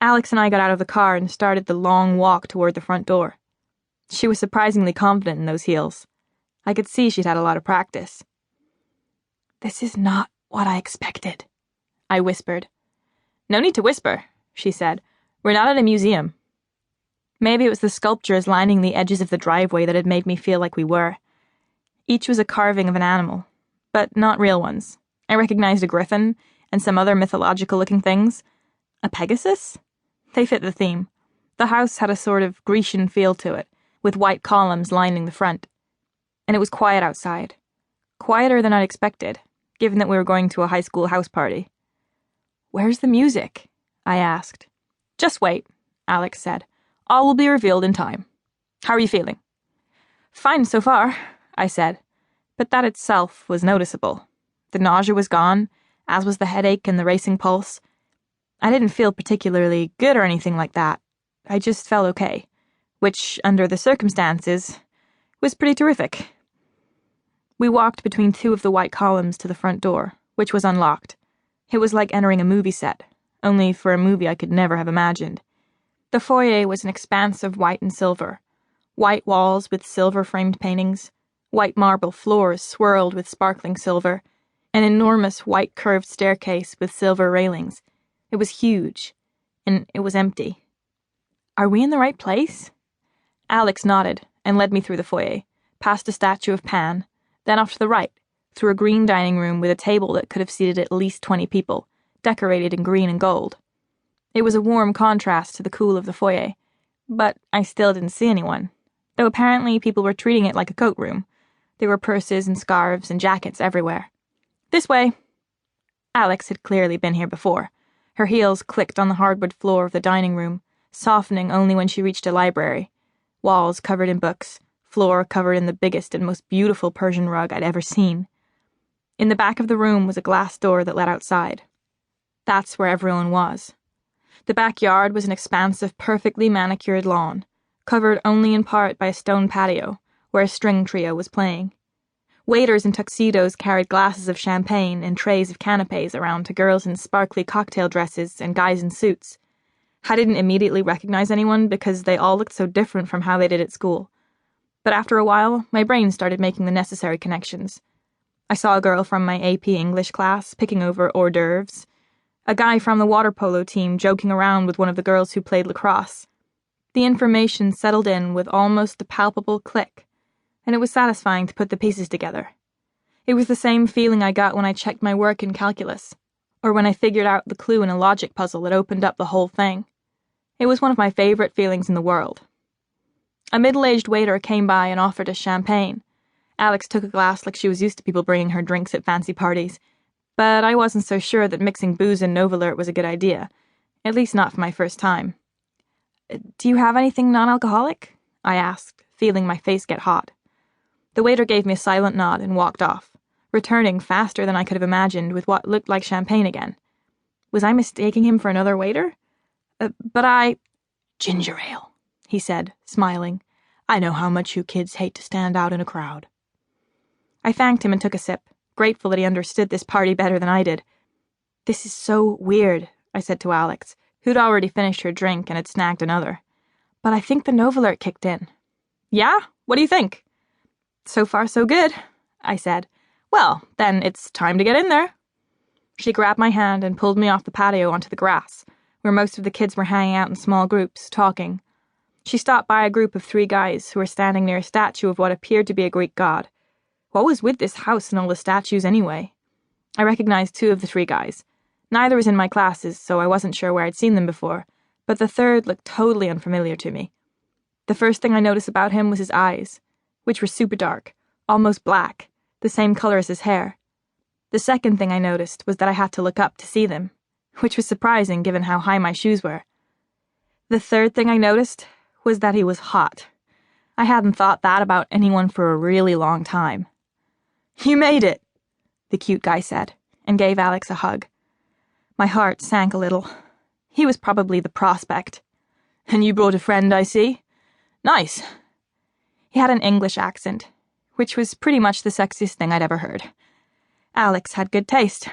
Alex and I got out of the car and started the long walk toward the front door. She was surprisingly confident in those heels. I could see she'd had a lot of practice. "This is not what I expected," I whispered. "No need to whisper," she said. "We're not at a museum." Maybe it was the sculptures lining the edges of the driveway that had made me feel like we were. Each was a carving of an animal, but not real ones. I recognized a griffin and some other mythological-looking things. A Pegasus? They fit the theme. The house had a sort of Grecian feel to it, with white columns lining the front. And it was quiet outside. Quieter than I'd expected, given that we were going to a high school house party. "Where's the music?" I asked. "Just wait," Alex said. "All will be revealed in time. How are you feeling?" "Fine so far," I said, but that itself was noticeable. The nausea was gone, as was the headache and the racing pulse. I didn't feel particularly good or anything like that. I just felt okay, which, under the circumstances, was pretty terrific. We walked between two of the white columns to the front door, which was unlocked. It was like entering a movie set, only for a movie I could never have imagined. The foyer was an expanse of white and silver, white walls with silver-framed paintings, white marble floors swirled with sparkling silver, an enormous white curved staircase with silver railings. It was huge, and it was empty. "Are we in the right place?" Alex nodded and led me through the foyer, past a statue of Pan, then off to the right, through a green dining room with a table that could have seated at least 20 people, decorated in green and gold. It was a warm contrast to the cool of the foyer, but I still didn't see anyone, though apparently people were treating it like a coat room. There were purses and scarves and jackets everywhere. "This way." Alex had clearly been here before. Her heels clicked on the hardwood floor of the dining room, softening only when she reached a library. Walls covered in books, floor covered in the biggest and most beautiful Persian rug I'd ever seen. In the back of the room was a glass door that led outside. That's where everyone was. The backyard was an expanse of perfectly manicured lawn, covered only in part by a stone patio, where a string trio was playing. Waiters in tuxedos carried glasses of champagne and trays of canapes around to girls in sparkly cocktail dresses and guys in suits. I didn't immediately recognize anyone because they all looked so different from how they did at school. But after a while, my brain started making the necessary connections. I saw a girl from my AP English class picking over hors d'oeuvres, a guy from the water polo team joking around with one of the girls who played lacrosse. The information settled in with almost a palpable click, and it was satisfying to put the pieces together. It was the same feeling I got when I checked my work in calculus, or when I figured out the clue in a logic puzzle that opened up the whole thing. It was one of my favorite feelings in the world. A middle-aged waiter came by and offered us champagne. Alex took a glass like she was used to people bringing her drinks at fancy parties, but I wasn't so sure that mixing booze and Novalert was a good idea, at least not for my first time. "Do you have anything non-alcoholic?" I asked, feeling my face get hot. The waiter gave me a silent nod and walked off, returning faster than I could have imagined with what looked like champagne again. Was I mistaking him for another waiter? "Ginger ale," he said, smiling. "I know how much you kids hate to stand out in a crowd." I thanked him and took a sip, grateful that he understood this party better than I did. "This is so weird," I said to Alex, who'd already finished her drink and had snagged another. "But I think the Novalert kicked in." "Yeah? What do you think?" "So far so good," I said. "Well, then it's time to get in there." She grabbed my hand and pulled me off the patio onto the grass, where most of the kids were hanging out in small groups, talking. She stopped by a group of 3 guys who were standing near a statue of what appeared to be a Greek god. What was with this house and all the statues anyway? I recognized 2 of the 3 guys. Neither was in my classes, so I wasn't sure where I'd seen them before, but the third looked totally unfamiliar to me. The first thing I noticed about him was his eyes, which were super dark, almost black, the same color as his hair. The second thing I noticed was that I had to look up to see them, which was surprising given how high my shoes were. The third thing I noticed was that he was hot. I hadn't thought that about anyone for a really long time. "You made it," the cute guy said, and gave Alex a hug. My heart sank a little. He was probably the prospect. "And you brought a friend, I see. Nice." He had an English accent, which was pretty much the sexiest thing I'd ever heard. Alex had good taste.